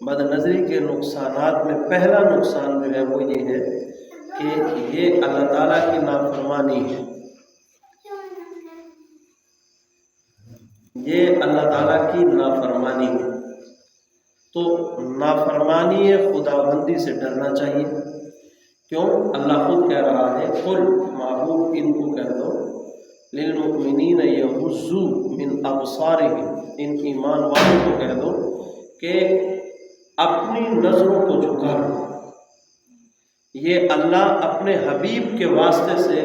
بد نظری کے نقصانات میں پہلا نقصان جو ہے وہ یہ ہے کہ یہ اللہ تعالیٰ کی نافرمانی ہے، یہ اللہ تعالیٰ کی نافرمانی ہے۔ تو نافرمانی خداوندی سے ڈرنا چاہیے۔ کیوں؟ اللہ خود کہہ رہا ہے، قل محبوب ان کو کہہ دو، للمؤمنین یغضوا من ابصارہم، ان ایمان والوں کو کہہ دو کہ اپنی نظروں کو جھکا لو۔ یہ اللہ اپنے حبیب کے واسطے سے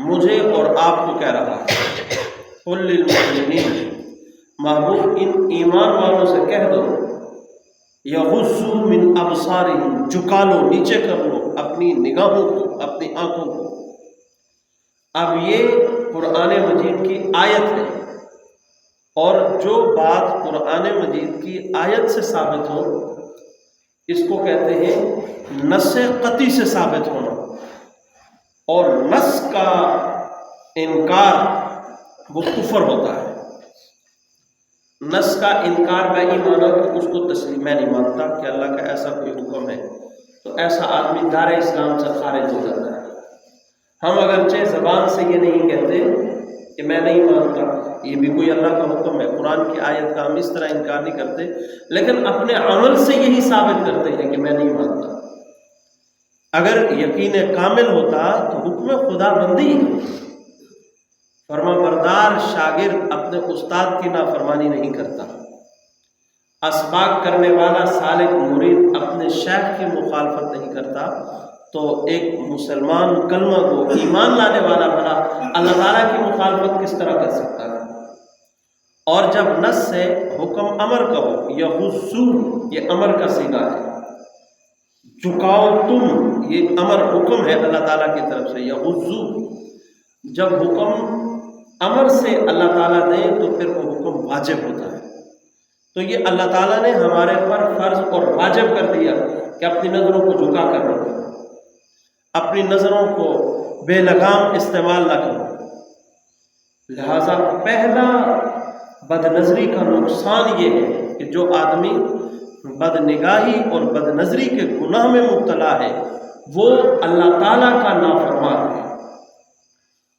مجھے اور آپ کو کہہ رہا ہے، قل للمؤمنین، محبوب ان ایمان والوں سے کہہ دو، یغضوا من ابصارہم، جھکا لو، نیچے کر لو اپنی نگاہوں کو، اپنی آنکھوں کو۔ اب یہ قرآن مجید کی آیت ہے، اور جو بات قرآن مجید کی آیت سے ثابت ہو اس کو کہتے ہیں نص قطعی سے ثابت ہونا، اور نص کا انکار وہ کفر ہوتا ہے۔ نص کا انکار میں یہ مانا کہ اس کو تسلیم، میں نہیں مانتا کہ اللہ کا ایسا کوئی حکم ہے، تو ایسا آدمی دار اسلام سے خارج ہو جاتا ہے۔ ہم اگرچہ زبان سے یہ نہیں کہتے کہ میں نہیں مانتا، یہ بھی کوئی اللہ کا حکم ہے، قرآن کی آیت کا ہم اس طرح انکار نہیں کرتے، لیکن اپنے عمل سے یہی ثابت کرتے ہیں کہ میں نہیں مانتا۔ اگر یقین کامل ہوتا تو حکم خدا بندی ہے۔ فرما بردار شاگرد اپنے استاد کی نافرمانی نہیں کرتا، اسباق کرنے والا سالک مرید اپنے شیخ کی مخالفت نہیں کرتا، تو ایک مسلمان کلمہ کو ایمان لانے والا بھلا اللہ تعالیٰ کی مخالفت کس طرح کر سکتا ہے؟ اور جب نص سے حکم امر کا ہو، یغضوا یہ امر کا صیغہ ہے، جھکاؤ تم یہ امر حکم ہے اللہ تعالیٰ کی طرف سے، یغضوا جب حکم امر سے اللہ تعالیٰ دے تو پھر وہ حکم واجب ہوتا ہے۔ تو یہ اللہ تعالیٰ نے ہمارے پر فرض اور واجب کر دیا کہ اپنی نظروں کو جھکا کر رکھو، اپنی نظروں کو بے لگام استعمال نہ کرو۔ لہذا پہلا بد نظری کا نقصان یہ ہے کہ جو آدمی بد نگاہی اور بد نظری کے گناہ میں مبتلا ہے وہ اللہ تعالیٰ کا نافرمان ہے،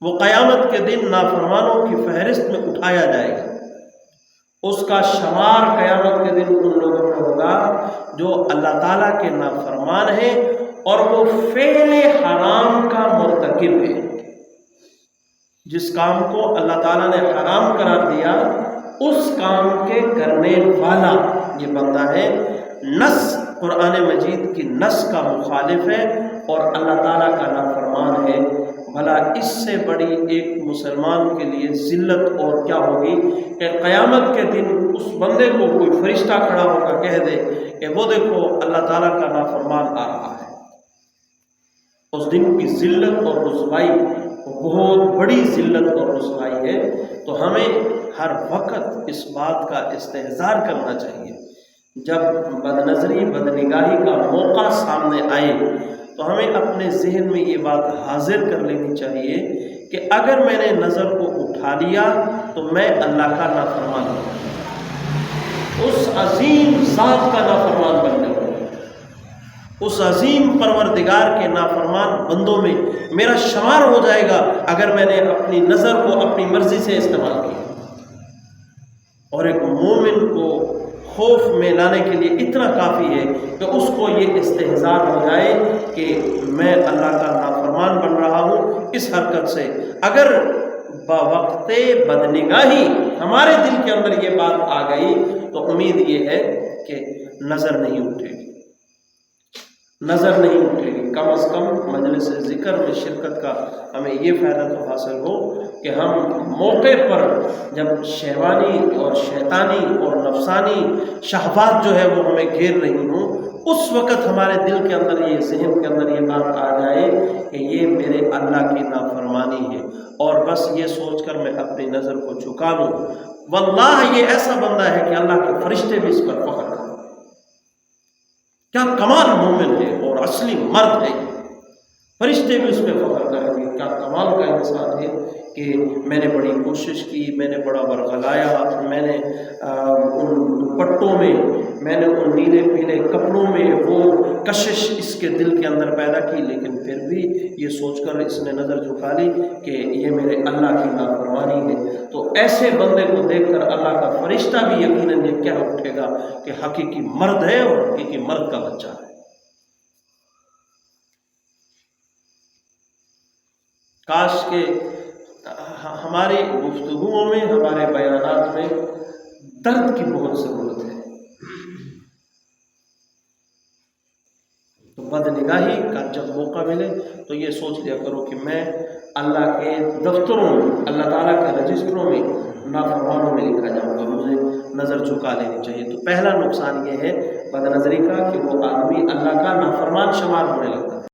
وہ قیامت کے دن نافرمانوں کی فہرست میں اٹھایا جائے گا۔ اس کا شمار قیامت کے دن ان لوگوں میں ہوگا جو اللہ تعالیٰ کے نافرمان ہیں اور وہ فعل حرام کا مرتکب ہے۔ جس کام کو اللہ تعالیٰ نے حرام قرار دیا اس کام کے کرنے والا یہ بندہ ہے۔ نص قرآن مجید کی نص کا مخالف ہے اور اللہ تعالیٰ کا نافرمان ہے۔ بھلا اس سے بڑی ایک مسلمان کے لیے ذلت اور کیا ہوگی کہ قیامت کے دن اس بندے کو کوئی فرشتہ کھڑا ہو کر کہہ دے کہ وہ دیکھو اللہ تعالیٰ کا نافرمان آ رہا ہے۔ اس دن کی ذلت اور رسوائی بہت بڑی ذلت اور رسوائی ہے۔ تو ہمیں ہر وقت اس بات کا استحضار کرنا چاہیے، جب بد نظری بد نگاہی کا موقع سامنے آئے تو ہمیں اپنے ذہن میں یہ بات حاضر کر لینی چاہیے کہ اگر میں نے نظر کو اٹھا لیا تو میں اللہ کا نافرمان ہوں، اس عظیم ذات کا نافرمان بن جاؤں، اس عظیم پروردگار کے نافرمان بندوں میں میرا شمار ہو جائے گا اگر میں نے اپنی نظر کو اپنی مرضی سے استعمال کیا۔ اور ایک مومن کو خوف میں لانے کے لیے اتنا کافی ہے کہ اس کو یہ استحضار ہو جائے کہ میں اللہ کا نافرمان بن رہا ہوں اس حرکت سے۔ اگر بوقت بدنگاہی ہمارے دل کے اندر یہ بات آ گئی تو امید یہ ہے کہ نظر نہیں اٹھے گی، نظر نہیں اٹھے گی۔ کم از کم مجلس ذکر میں شرکت کا ہمیں یہ فائدہ تو حاصل ہو کہ ہم موقع پر جب شہوانی اور شیطانی اور نفسانی شہوات جو ہے وہ ہمیں گھیر رہی ہوں، اس وقت ہمارے دل کے اندر یہ ذہن کے اندر یہ بات آ جائے کہ یہ میرے اللہ کی نافرمانی ہے، اور بس یہ سوچ کر میں اپنی نظر کو جھکا لوں۔ واللہ یہ ایسا بندہ ہے کہ اللہ کے فرشتے بھی اس پر فخر کریں۔ کیا کمال مومن ہے اور اصلی مرد ہے۔ فرشتے بھی اس پہ فخر کریں گے، کیا کمال کا انسان ہے کہ میں نے بڑی کوشش کی، میں نے بڑا ورغلایا، میں نے ان دوپٹوں میں، میں نے ان نیلے پیلے کپڑوں میں وہ کشش اس کے دل کے اندر پیدا کی، لیکن پھر بھی یہ سوچ کر اس نے نظر جھکا لی کہ یہ میرے اللہ کی نافرمانی ہے۔ تو ایسے بندے کو دیکھ کر اللہ کا فرشتہ بھی یقیناً یہ کہہ اٹھے گا کہ حقیقی مرد ہے اور حقیقی مرد کا بچہ ہے۔ کاش کہ ہماری گفتگوؤں میں، ہمارے بیانات میں درد کی بہت ضرورت ہے۔ تو بد نگاہی کا جب موقع ملے تو یہ سوچ لیا کرو کہ میں اللہ کے دفتروں میں، اللہ تعالیٰ کے رجسٹروں میں نافرمانوں میں لکھا جاؤں گا، مجھے نظر جھکا لینی چاہیے۔ تو پہلا نقصان یہ ہے بد نظری کا کہ وہ آدمی اللہ کا نافرمان شمار ہونے لگتا ہے۔